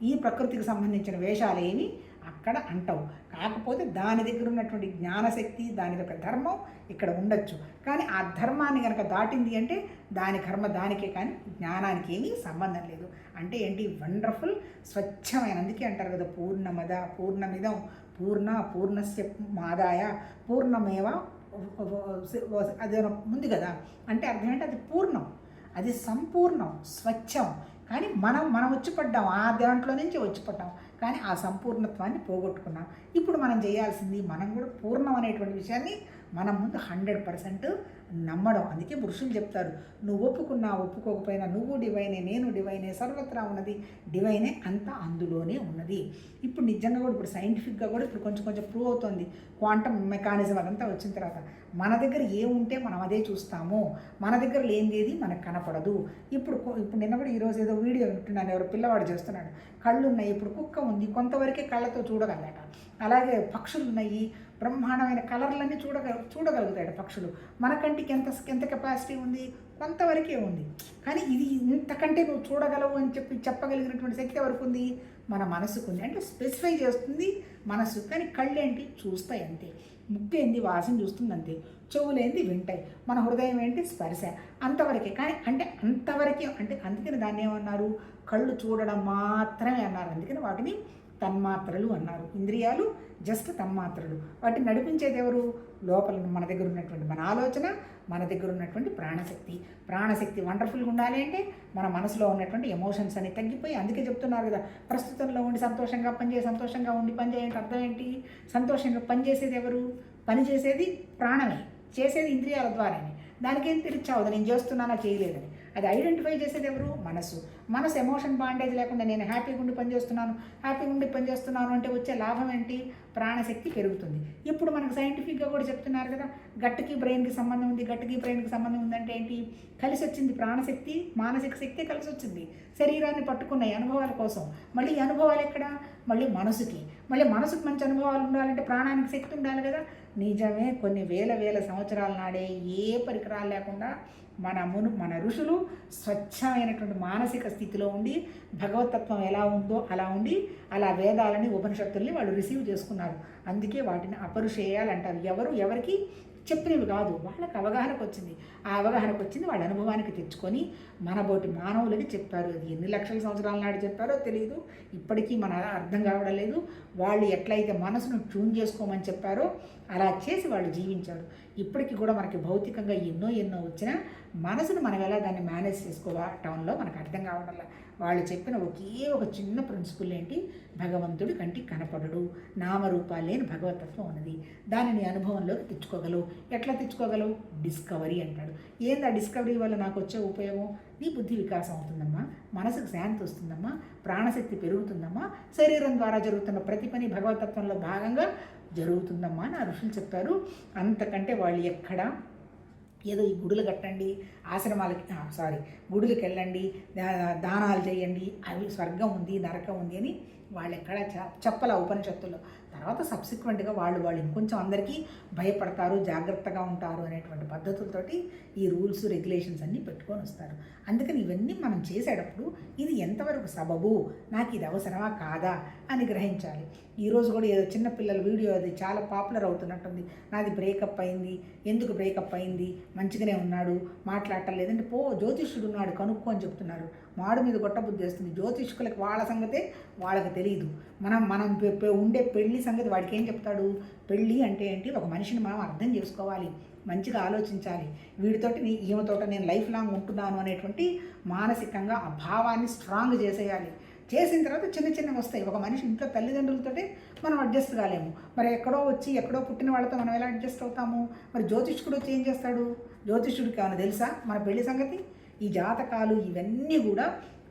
ఈ ప్రకృతికి సంబంధించిన వేషాలు ఏమి అక్కడ అంటావు. కాకపోతే దాని దగ్గర ఉన్నటువంటి జ్ఞానశక్తి, దాని యొక్క ధర్మం ఇక్కడ ఉండొచ్చు. కానీ ఆ ధర్మాన్ని కనుక దాటింది అంటే దాని కర్మ దానికే, కానీ జ్ఞానానికి ఏమీ సంబంధం లేదు. అంటే ఏంటి, వండర్ఫుల్, స్వచ్ఛమైన. అందుకే అంటారు కదా, పూర్ణమద పూర్ణమిదం పూర్ణస్య మాదాయ పూర్ణమేవ, అదే ముందు కదా. అంటే అర్థం ఏంటి, అది పూర్ణం, అది సంపూర్ణం, స్వచ్ఛం. కానీ మనం వచ్చిపడ్డాం, ఆ దాంట్లో నుంచి వచ్చిపడ్డాం, కానీ ఆ సంపూర్ణత్వాన్ని పోగొట్టుకున్నాం. ఇప్పుడు మనం చేయాల్సింది, మనం కూడా పూర్ణం అనేటువంటి విషయాన్ని మనం ముందు 100% నమ్మడం. అందుకే ఋషులు చెప్తారు, నువ్వు ఒప్పుకున్నా ఒప్పుకోకపోయినా నువ్వు డివైనే, నేను డివైనే, సర్వత్రా ఉన్నది డివైనే, అంతా అందులోనే ఉన్నది. ఇప్పుడు నిజంగా కూడా ఇప్పుడు సైంటిఫిక్గా కూడా ఇప్పుడు కొంచెం కొంచెం ప్రూవ్ అవుతుంది. క్వాంటమ్ మెకానిజం అదంతా వచ్చిన తర్వాత మన దగ్గర ఏముంటే మనం అదే చూస్తాము, మన దగ్గర లేనిదేది మనకు కనపడదు. ఇప్పుడు నిన్న కూడా ఈరోజు ఏదో వీడియో వింటున్నాను, ఎవరు పిల్లవాడు చేస్తున్నాడు, కళ్ళు ఉన్నాయి, ఇప్పుడు కుక్క ఉంది, కొంతవరకే కళ్ళతో చూడగలట. అలాగే పక్షులు ఉన్నాయి, బ్రహ్మాండమైన కలర్లన్నీ చూడగలుగుతాడు పక్షులు. మన కంటికి ఎంత కెపాసిటీ ఉంది, కొంతవరకే ఉంది. కానీ ఇది ఇంతకంటే నువ్వు చూడగలవు అని చెప్పగలిగినటువంటి శక్తి ఎవరికి ఉంది? మన మనసుకు ఉంది. అంటే స్పెసిఫై చేస్తుంది మనసు. కానీ కళ్ళు ఏంటి? చూస్తాయి అంతే. ముక్కు ఏంది? వాసన చూస్తుంది అంతే. చెవులేంది? వింటాయి. మన హృదయం ఏంటి? స్పర్శ. అంతవరకే. కానీ అంటే అంతవరకే, అంటే అందుకని దాన్ని ఏమన్నారు? కళ్ళు చూడడం మాత్రమే అన్నారు. అందుకని వాటిని తన్మాత్రలు అన్నారు. ఇంద్రియాలు జస్ట్ తన్మాత్రలు. వాటిని నడిపించేది ఎవరు? లోపల మన దగ్గర ఉన్నటువంటి మన ఆలోచన, మన దగ్గర ఉన్నటువంటి ప్రాణశక్తి. ప్రాణశక్తి వండర్ఫుల్గా ఉండాలి అంటే మన మనసులో ఉన్నటువంటి ఎమోషన్స్ అని తగ్గిపోయి, అందుకే చెప్తున్నారు కదా, ప్రస్తుతంలో ఉండి సంతోషంగా పనిచేయండి. అర్థం ఏంటి? సంతోషంగా పనిచేసేది ఎవరు? పని చేసేది ప్రాణమే, చేసేది ఇంద్రియాల ద్వారానే. దానికేం తెలియచావదు నేను చేస్తున్నానా చేయలేదని. అది ఐడెంటిఫై చేసేది ఎవరు? మనసు ఎమోషన్ బాండేజ్ లేకుండా నేను హ్యాపీగా ఉండి పనిచేస్తున్నాను అంటే వచ్చే లాభం ఏంటి? ప్రాణశక్తి పెరుగుతుంది. ఇప్పుడు మనకు సైంటిఫిక్గా కూడా చెప్తున్నారు కదా, గట్టుకి బ్రెయిన్కి సంబంధం ఉంది అంటే ఏంటి? కలిసి వచ్చింది ప్రాణశక్తి, మానసిక శక్తి కలిసి వచ్చింది. శరీరాన్ని పట్టుకున్నాయి అనుభవాల కోసం. మళ్ళీ ఈ అనుభవాలు ఎక్కడ? మళ్ళీ మనసుకి మంచి అనుభవాలు ఉండాలంటే ప్రాణానికి శక్తి ఉండాలి కదా. నిజమే, కొన్ని వేల సంవత్సరాల నాడే ఏ పరికరాలు లేకుండా మన ఋషులు స్వచ్ఛమైనటువంటి మానసిక స్థితిలో ఉండి భగవతత్వం ఎలా ఉందో అలా ఉండి అలా వేదాలని ఉపనిషత్తుల్ని వాళ్ళు రిసీవ్ చేసుకున్నారు. అందుకే వాటిని అపరుషేయాలంటారు. ఎవరికి చెప్పినవి కాదు, వాళ్ళకి అవగాహనకు వచ్చింది. ఆ అవగాహనకు వచ్చింది వాళ్ళ అనుభవానికి తెచ్చుకొని మనబోటి మానవులకి చెప్పారు. అది ఎన్ని లక్షల సంవత్సరాల నాడు చెప్పారో తెలియదు, ఇప్పటికీ మన అర్థం కావడం లేదు. వాళ్ళు ఎట్లయితే మనసును ట్యూన్ చేసుకోమని చెప్పారో అలా చేసి వాళ్ళు జీవించారు. ఇప్పటికీ కూడా మనకి భౌతికంగా ఎన్నో వచ్చినా మనసును మనం ఎలా దాన్ని మేనేజ్ చేసుకోవటంలో మనకు అర్థం కావడంలా. వాళ్ళు చెప్పిన ఒక చిన్న ప్రిన్సిపుల్ ఏంటి? భగవంతుడి కంటికి కనపడడు, నామరూపాలు లేని భగవతత్వం ఉన్నది. దానిని అనుభవంలోకి తెచ్చుకోగలవు. ఎట్లా తెచ్చుకోగలవు? డిస్కవరీ అంటాడు. ఏంది ఆ డిస్కవరీ వల్ల నాకు వచ్చే ఉపయోగం? నీ బుద్ధి వికాసం అవుతుందమ్మా, మనసుకు శాంతి వస్తుందమ్మా, ప్రాణశక్తి పెరుగుతుందమ్మా, శరీరం ద్వారా జరుగుతున్న ప్రతి పని భగవతత్వంలో భాగంగా జరుగుతుందమ్మా అని ఆ ఋషులు చెప్పారు. అంతకంటే వాళ్ళు ఎక్కడ ఏదో ఈ గుడులు కట్టండి, గుడులకు వెళ్ళండి, దానాలు చేయండి, అవి స్వర్గం ఉంది నరకం ఉంది అని వాళ్ళు ఎక్కడ చెప్పల ఉపనిషత్తుల్లో. తర్వాత సబ్సిక్వెంట్గా వాళ్ళు ఇంకొంచెం అందరికీ భయపడతారు, జాగ్రత్తగా ఉంటారు అనేటువంటి పద్ధతులతోటి ఈ రూల్స్ రెగ్యులేషన్స్ అన్నీ పెట్టుకొని వస్తారు. అందుకని ఇవన్నీ మనం చేసేటప్పుడు ఇది ఎంతవరకు సబబు, నాకు ఇది అవసరమా కాదా అని గ్రహించాలి. ఈరోజు కూడా ఏదో చిన్న పిల్లల వీడియో అది చాలా పాపులర్ అవుతున్నట్టుంది. నాది బ్రేకప్ అయింది, ఎందుకు బ్రేకప్ అయింది, మంచిగానే ఉన్నాడు, మాట్లాడటం లేదంటే జ్యోతిష్యుడు ఉన్నాడు కనుక్కో అని చెప్తున్నారు. మాడు మీద గొట్టబుద్ధి వేస్తుంది. జ్యోతిష్కులకి వాళ్ళ సంగతే వాళ్ళకి తెలియదు. మనం ఉండే పెళ్లి సంగతి వాడికి ఏం చెప్తాడు? పెళ్ళి అంటే ఏంటి? ఒక మనిషిని మనం అర్థం చేసుకోవాలి, మంచిగా ఆలోచించాలి, ఈమెతోట నేను లైఫ్ లాంగ్ ఉంటున్నాను అనేటువంటి మానసికంగా ఆ భావాన్ని స్ట్రాంగ్ చేసేయాలి. చేసిన తర్వాత చిన్నవి వస్తాయి. ఒక మనిషి ఇంట్లో తల్లిదండ్రులతోటే మనం అడ్జస్ట్ కాలేము, మరి ఎక్కడో పుట్టిన వాళ్ళతో మనం ఎలా అడ్జస్ట్ అవుతాము? మరి జ్యోతిష్కుడు వచ్చి ఏం చేస్తాడు? జ్యోతిష్యుడికి ఏమైనా తెలుసా మన పెళ్లి సంగతి? ఈ జాతకాలు ఇవన్నీ కూడా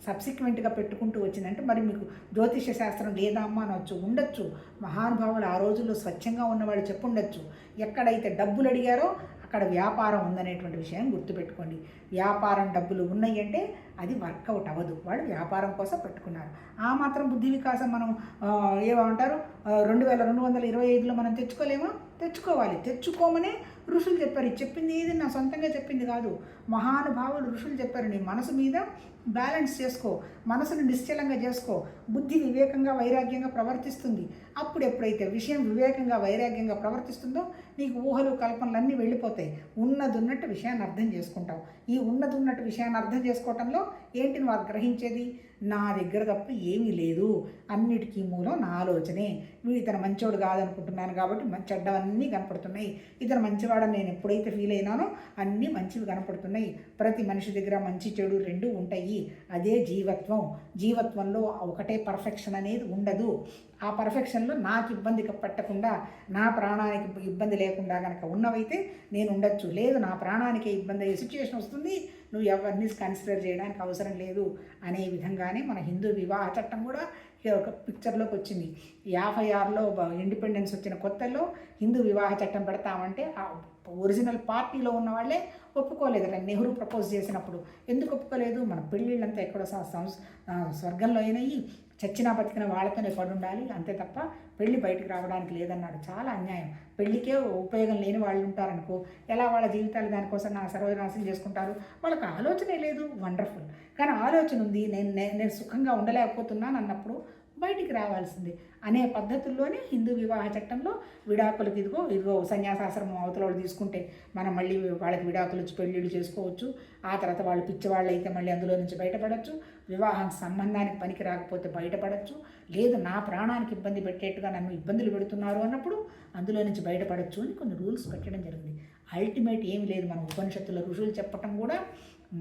సబ్సిక్వెంట్గా పెట్టుకుంటూ వచ్చిందంటే మరి మీకు జ్యోతిష శాస్త్రం లేదా అమ్మ అనవచ్చు. ఉండొచ్చు, మహానుభావులు ఆ రోజుల్లో స్వచ్ఛంగా ఉన్నవాళ్ళు చెప్పుండొచ్చు. ఎక్కడైతే డబ్బులు అడిగారో అక్కడ వ్యాపారం ఉందనేటువంటి విషయం గుర్తుపెట్టుకోండి. వ్యాపారం డబ్బులు ఉన్నాయి అంటే అది వర్కౌట్ అవ్వదు. వాళ్ళు వ్యాపారం కోసం పెట్టుకున్నారు. ఆ మాత్రం బుద్ధి వికాసం మనం ఏమంటారు 2225లో మనం తెచ్చుకోలేమా? తెచ్చుకోవాలి. తెచ్చుకోమనే ఋషులు చెప్పారు. చెప్పింది ఏది నా సొంతంగా చెప్పింది కాదు, మహానుభావులు ఋషులు చెప్పారు. నీ మనసు మీద బ్యాలెన్స్ చేసుకో, మనసును నిశ్చలంగా చేసుకో, బుద్ధి వివేకంగా వైరాగ్యంగా ప్రవర్తిస్తుంది. అప్పుడు ఎప్పుడైతే విషయం వివేకంగా వైరాగ్యంగా ప్రవర్తిస్తుందో నీకు ఊహలు కల్పనలన్నీ వెళ్ళిపోతాయి. ఉన్నట్టు విషయాన్ని అర్థం చేసుకుంటావు. ఈ ఉన్నట్టు విషయాన్ని అర్థం చేసుకోవటంలో ఏంటి నువ్వు గ్రహించేది? నా దగ్గర తప్ప ఏమీ లేదు, అన్నిటికీ మూలం నా ఆలోచనే. వీడు ఇతను మంచోడు కాదనుకుంటున్నాను కాబట్టి చెడ్డవన్నీ కనపడుతున్నాయి. ఇతను మంచివాడని నేను ఎప్పుడైతే ఫీల్ అయినానో అన్నీ మంచివి కనపడుతున్నాయి. ప్రతి మనిషి దగ్గర మంచి చెడు రెండు ఉంటాయి. అదే జీవత్వం. జీవత్వంలో ఒకటే పర్ఫెక్షన్ అనేది ఉండదు. ఆ పర్ఫెక్షన్లో నాకు ఇబ్బంది పట్టకుండా, నా ప్రాణానికి ఇబ్బంది లేకుండా కనుక ఉన్నవైతే నేను ఉండొచ్చు. లేదు, నా ప్రాణానికి ఇబ్బంది అయ్యే సిచ్యువేషన్ వస్తుంది, నువ్వు ఎవరిని కన్సిడర్ చేయడానికి అవసరం లేదు అనే విధంగానే మన హిందూ వివాహ చట్టం కూడా ఒక పిక్చర్లోకి వచ్చింది. 56లో ఇండిపెండెన్స్ వచ్చిన కొత్తలో హిందూ వివాహ చట్టం పెడతామంటే ఒరిజినల్ పార్టీలో ఉన్న వాళ్ళే ఒప్పుకోలేదు. నెహ్రూ ప్రపోజ్ చేసినప్పుడు ఎందుకు ఒప్పుకోలేదు? మన పెళ్ళిళ్ళంతా ఎక్కడో స్వర్గంలో అయినాయి, చచ్చినా బతికిన వాళ్ళతోనే పడి ఉండాలి, అంతే తప్ప పెళ్ళి బయటకు రావడానికి లేదన్నాడు. చాలా అన్యాయం. పెళ్ళికే ఉపయోగం లేని వాళ్ళు ఉంటారనుకో, ఎలా వాళ్ళ జీవితాలు దానికోసం సర్వనాశనం చేసుకుంటారు? వాళ్ళకి ఆలోచనే లేదు. వండర్ఫుల్. కానీ ఆలోచన ఉంది, నేను సుఖంగా ఉండలేకపోతున్నాను అన్నప్పుడు బయటికి రావాల్సిందే అనే పద్ధతుల్లోనే హిందూ వివాహ చట్టంలో విడాకులకు ఇదిగో సన్యాసాశ్రమం అవతల వాళ్ళు తీసుకుంటే మనం మళ్ళీ వాళ్ళకి విడాకులు ఇచ్చి పెళ్ళిళ్ళు చేసుకోవచ్చు. ఆ తర్వాత వాళ్ళు పిచ్చివాళ్ళు అయితే మళ్ళీ అందులో నుంచి బయటపడవచ్చు. వివాహం సంబంధానికి పనికి రాకపోతే బయటపడవచ్చు. లేదు, నా ప్రాణానికి ఇబ్బంది పెట్టేట్టుగా నన్ను ఇబ్బందులు పెడుతున్నారు అన్నప్పుడు అందులో నుంచి బయటపడవచ్చు అని కొన్ని రూల్స్ పెట్టడం జరిగింది. అల్టిమేట్ ఏమి లేదు. మన ఉపనిషత్తుల ఋషులు చెప్పటం కూడా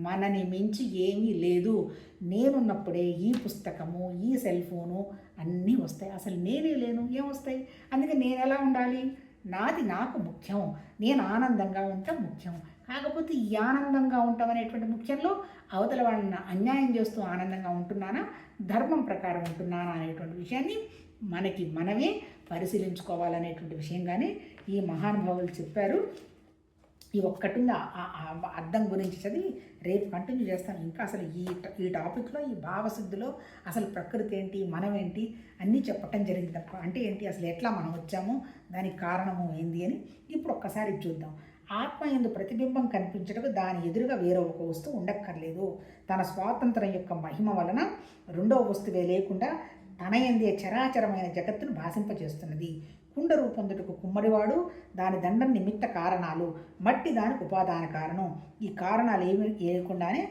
మనని మించి ఏమీ లేదు. నేనున్నప్పుడే ఈ పుస్తకము, ఈ సెల్ ఫోను అన్నీ వస్తాయి. అసలు నేనే లేను, ఏమొస్తాయి? అందుకే నేను ఎలా ఉండాలి? నాది నాకు ముఖ్యం, నేను ఆనందంగా ఉండటం ముఖ్యం. కాకపోతే ఈ ఆనందంగా ఉండటం అనేటువంటి ముఖ్యంలో అవతల వాళ్ళని అన్యాయం చేస్తూ ఆనందంగా ఉంటున్నానా, ధర్మం ప్రకారం ఉంటున్నానా అనేటువంటి విషయాన్ని మనమే పరిశీలించుకోవాలనేటువంటి విషయంగానే ఈ మహానుభావులు చెప్పారు. ఈ ఒక్కటి అర్థం గురించి చదివి రేపు కంటిన్యూ చేస్తాను. ఇంకా అసలు ఈ టాపిక్లో, ఈ భావశుద్ధిలో అసలు ప్రకృతి ఏంటి, మనం ఏంటి అన్నీ చెప్పటం జరిగింది తప్ప అంటే ఏంటి, అసలు ఎట్లా మనం వచ్చామో దానికి కారణము ఏంది అని ఇప్పుడు ఒక్కసారి చూద్దాం. ఆత్మ యందు ప్రతిబింబం కనిపించటకు దాని ఎదురుగా వేరే ఒక వస్తువు ఉండక్కర్లేదు. తన స్వాతంత్రం యొక్క మహిమ వలన రెండవ వస్తువే లేకుండా తన యందే చరాచరమైన జగత్తును భాషింపజేస్తున్నది. కుండ రూపొందుటకు కుమ్మరివాడు, దాని దండం నిమిత్త కారణాలు, మట్టి దానికి ఉపాదాన కారణం. ఈ కారణాలు ఏమి లేకుండానే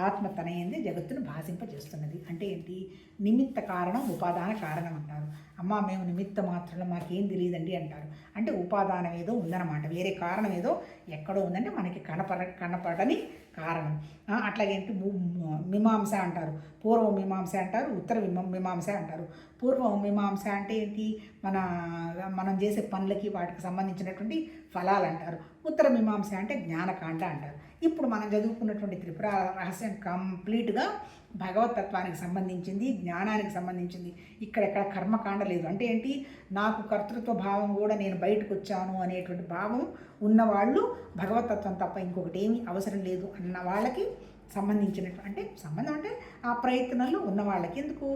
ఆత్మ తన యందే జగత్తును భాషింపజేస్తున్నది. అంటే ఏంటి? నిమిత్త కారణం, ఉపాదాన కారణం అంటారు. అమ్మ మేము నిమిత్త మాత్రంలో మాకేం తెలియదండి అంటారు. అంటే ఉపాదానం ఏదో ఉందన్నమాట, వేరే కారణం ఏదో ఎక్కడో ఉందంటే మనకి కనపడని కారణం. అట్లాగేంటి మీమాంస అంటారు, పూర్వ మీమాంస అంటారు, ఉత్తర మీమాంస అంటారు. పూర్వ మీమాంస అంటే ఏంటి? మనం చేసే పనులకి వాటికి సంబంధించినటువంటి ఫలాలు అంటారు. ఉత్తర మీమాంస అంటే జ్ఞానకాండ అంటారు. ఇప్పుడు మనం చదువుకున్నటువంటి త్రిపుర రహస్యం కంప్లీట్గా భగవతత్వానికి సంబంధించింది, జ్ఞానానికి సంబంధించింది. ఇక్కడెక్కడ కర్మకాండ లేదు. అంటే ఏంటి? నాకు కర్తృత్వ భావం కూడా నేను బయటకు వచ్చాను అనేటువంటి భావం ఉన్నవాళ్ళు భగవతత్వం తప్ప ఇంకొకటి ఏమీ అవసరం లేదు అన్న వాళ్ళకి సంబంధించినట్టు, అంటే సంబంధం అంటే ఆ ప్రయత్నంలో ఉన్న వాళ్ళకి. ఎందుకు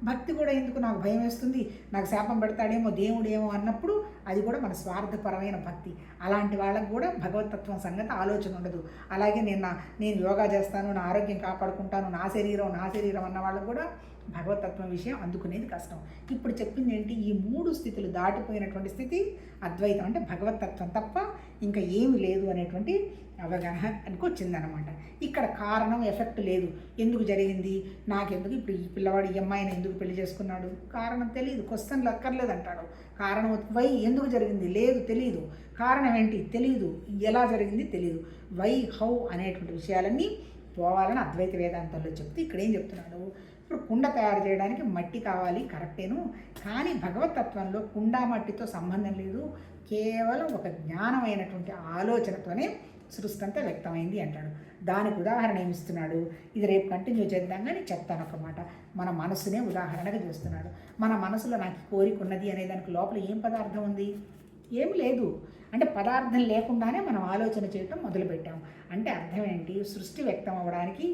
భక్తి కూడా ఎందుకు? నాకు భయం వేస్తుంది, నాకు శాపం పెడతాడేమో దేవుడేమో అన్నప్పుడు అది కూడా మన స్వార్థపరమైన భక్తి. అలాంటి వాళ్ళకు కూడా భగవతత్వం సంగతి ఆలోచన ఉండదు. అలాగే నేను యోగా చేస్తాను, నా ఆరోగ్యం కాపాడుకుంటాను, నా శరీరం అన్న వాళ్ళకు కూడా భగవతత్వం విషయం అందుకునేది కష్టం. ఇప్పుడు చెప్పింది ఏంటి? ఈ 3 స్థితులు దాటిపోయినటువంటి స్థితి అద్వైతం, అంటే భగవతత్వం తప్ప ఇంకా ఏమి లేదు అనేటువంటి అవగాహనకు వచ్చిందనమాట. ఇక్కడ కారణం ఎఫెక్ట్ లేదు. ఎందుకు జరిగింది, నాకెందుకు, ఇప్పుడు ఈ పిల్లవాడు ఈ అమ్మాయిని ఎందుకు పెళ్లి చేసుకున్నాడు, కారణం తెలియదు, క్వశ్చన్లు అక్కర్లేదు అంటాడు. కారణం వై ఎందుకు జరిగింది లేదు, తెలియదు. కారణం ఏంటి తెలియదు, ఎలా జరిగింది తెలియదు. వై హౌ అనేటువంటి విషయాలన్నీ పోవాలని అద్వైత వేదాంతంలో చెప్తే ఇక్కడ ఏం చెప్తున్నాడు? ఇప్పుడు కుండ తయారు చేయడానికి మట్టి కావాలి, కరెక్టేను. కానీ భగవతత్వంలో కుండ మట్టితో సంబంధం లేదు. కేవలం ఒక జ్ఞానమైనటువంటి ఆలోచనతోనే సృష్టి అంతా వ్యక్తమైంది అంటాడు. దానికి ఉదాహరణ ఏమిస్తున్నాడు? ఇది రేపు కంటిన్యూ చేద్దాం కానీ చెప్తాను ఒక మాట. మన మనసునే ఉదాహరణగా చేస్తున్నాడు. మన మనసులో నాకు కోరిక ఉన్నది అనే దానికి లోపల ఏం పదార్థం ఉంది? ఏమి లేదు. అంటే పదార్థం లేకుండానే మనం ఆలోచన చేయటం మొదలుపెట్టాం. అంటే అర్థం ఏంటి? సృష్టి వ్యక్తం అవ్వడానికి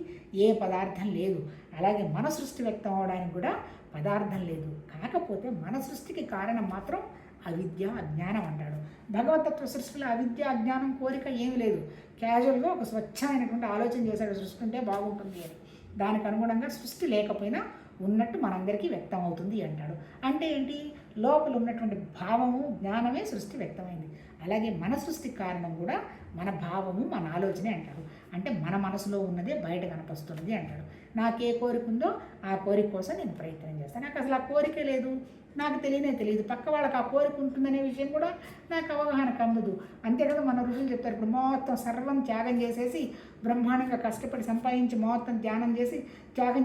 ఏ పదార్థం లేదు. అలాగే మన సృష్టి వ్యక్తం అవ్వడానికి కూడా పదార్థం లేదు. కాకపోతే మన సృష్టికి కారణం మాత్రం అవిద్య, అజ్ఞానం అంటాడు. భగవతత్వ సృష్టిలో అవిద్య, అజ్ఞానం, కోరిక ఏమి లేదు. క్యాజువల్గా ఒక స్వచ్ఛమైనటువంటి ఆలోచన చేశాడు, సృష్టి ఉంటే బాగుంటుంది అని. దానికి అనుగుణంగా సృష్టి లేకపోయినా ఉన్నట్టు మనందరికీ వ్యక్తం అవుతుంది అంటాడు. అంటే ఏంటి? లోపల ఉన్నటువంటి భావము జ్ఞానమే సృష్టి వ్యక్తమైంది. అలాగే మన సృష్టికి కారణం కూడా మన భావము మన ఆలోచనే అంటాడు. అంటే మన మనసులో ఉన్నదే బయట కనిపిస్తున్నది అంటాడు. నాకే కోరిక ఉందో ఆ కోరిక కోసం నేను ప్రయత్నం చేస్తాను. నాకు అసలు ఆ కోరికే లేదు, నాకు తెలియదు. పక్క వాళ్ళకి ఆ కోరిక ఉంటుందనే విషయం కూడా నాకు అవగాహనకు అందదు. అంతే కదా మన ఋషులు చెప్తారు. ఇప్పుడు మొత్తం సర్వం త్యాగం చేసేసి బ్రహ్మాండంగా కష్టపడి సంపాదించి మొత్తం త్యాగం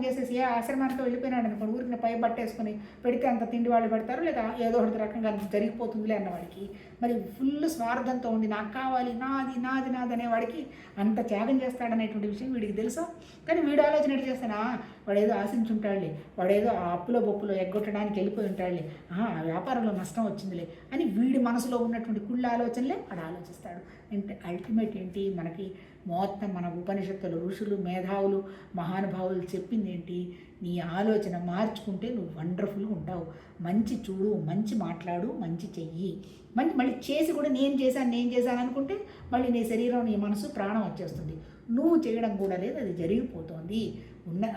చేసేసి ఏ ఆశ్రమానికి వెళ్ళిపోయినాడు అనుకోండి, ఊరికి పై బట్టేసుకొని పెడితే అంత తిండి వాళ్ళు పెడతారు, లేదా ఏదో ఒకటి రకంగా జరిగిపోతుందిలే అన్నవాడికి, మరి ఫుల్ స్వార్థంతో ఉండి నాకు కావాలి, నాది అనేవాడికి అంత త్యాగం చేస్తాడనేటువంటి విషయం వీడికి తెలుసా? కానీ వీడు ఆలోచన ఎటు చేస్తానా, వాడేదో ఆశించుంటాడులే, వాడేదో ఆ అప్పులో బొప్పులో ఎగ్గొట్టడానికి వెళ్ళిపోయి ఉంటాడులే, ఆ వ్యాపారంలో నష్టం వచ్చిందిలే అని వీడి మనసులో ఉన్నటువంటి కుళ్ళ ఆలోచనలే వాడు ఆలోచిస్తాడు. అంటే అల్టిమేట్ ఏంటి? మనకి మొత్తం మన ఉపనిషత్తులు, ఋషులు, మేధావులు, మహానుభావులు చెప్పింది ఏంటి? నీ ఆలోచన మార్చుకుంటే నువ్వు వండర్ఫుల్గా ఉంటావు. మంచి చూడు, మంచి మాట్లాడు, మంచి చెయ్యి, మళ్ళీ చేసి కూడా నేను చేశాను అనుకుంటే మళ్ళీ నీ శరీరం, నీ మనసు, ప్రాణం వచ్చేస్తుంది. నువ్వు చేయడం కూడా లేదు, అది జరిగిపోతుంది.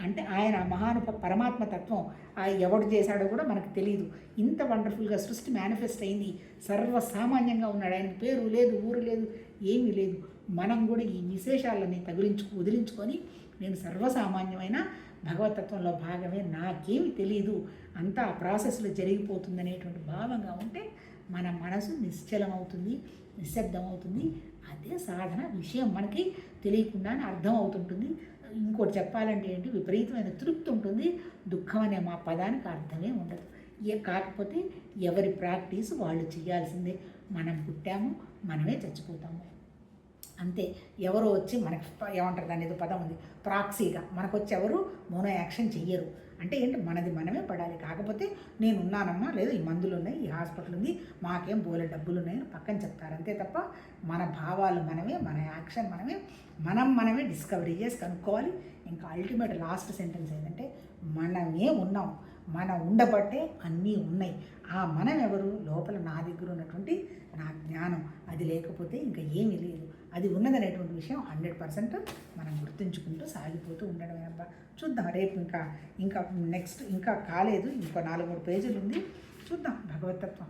అంటే ఆయన పరమాత్మ తత్వం ఎవడు చేశాడో కూడా మనకు తెలియదు. ఇంత వండర్ఫుల్గా సృష్టి మేనిఫెస్ట్ అయింది. సర్వసామాన్యంగా ఉన్నాడు. ఆయనకి పేరు లేదు, ఊరు లేదు, ఏమీ లేదు. మనం కూడా ఈ విశేషాలని వదిలించుకొని నేను సర్వసామాన్యమైన భగవతత్వంలో భాగమే, నాకేమి తెలియదు, అంతా ఆ ప్రాసెస్లో జరిగిపోతుందనేటువంటి భావంగా ఉంటే మన మనసు నిశ్చలమవుతుంది, నిశ్శబ్దమవుతుంది. అదే సాధన. విషయం మనకి తెలియకుండానే అర్థం అవుతుంటుంది. ఇంకోటి చెప్పాలంటే ఏంటి? విపరీతమైన తృప్తి ఉంటుంది. దుఃఖం అనే మా పదానికి అర్థమే ఉండదు. కాకపోతే ఎవరి ప్రాక్టీస్ వాళ్ళు చేయాల్సిందే. మనం పుట్టాము, మనమే చచ్చిపోతాము, అంతే. ఎవరో వచ్చి మనకి ఏమంటారు, దాని ఏదో పదం ఉంది, ప్రాక్సీగా మనకు వచ్చి ఎవరు మోనో యాక్షన్ చెయ్యరు. అంటే ఏంటి? మనది మనమే పడాలి. కాకపోతే నేను ఉన్నానమ్మా, లేదు ఈ మందులు ఉన్నాయి, ఈ హాస్పిటల్ ఉంది, మాకేం బోలే డబ్బులు ఉన్నాయని పక్కన చెప్తారు. అంతే తప్ప మన భావాలు మనమే, మన యాక్షన్ మనమే, మనమే డిస్కవరీ చేసి కనుక్కోవాలి. ఇంకా అల్టిమేట్ లాస్ట్ సెంటెన్స్ ఏంటంటే మనమే ఉన్నాం, మనం ఉండబట్టే అన్నీ ఉన్నాయి. ఆ మనం ఎవరు? లోపల నా దగ్గర ఉన్నటువంటి నా జ్ఞానం. అది లేకపోతే ఇంకా ఏమీ లేదు. అది ఉన్నదనేటువంటి విషయం 100% మనం గుర్తుంచుకుంటూ సాగిపోతూ ఉండడమే అబ్బా. చూద్దాం రేపు ఇంకా నెక్స్ట్ ఇంకా కాలేదు, ఇంకో 4-3 పేజీలు ఉంది. చూద్దాం భగవతత్వం.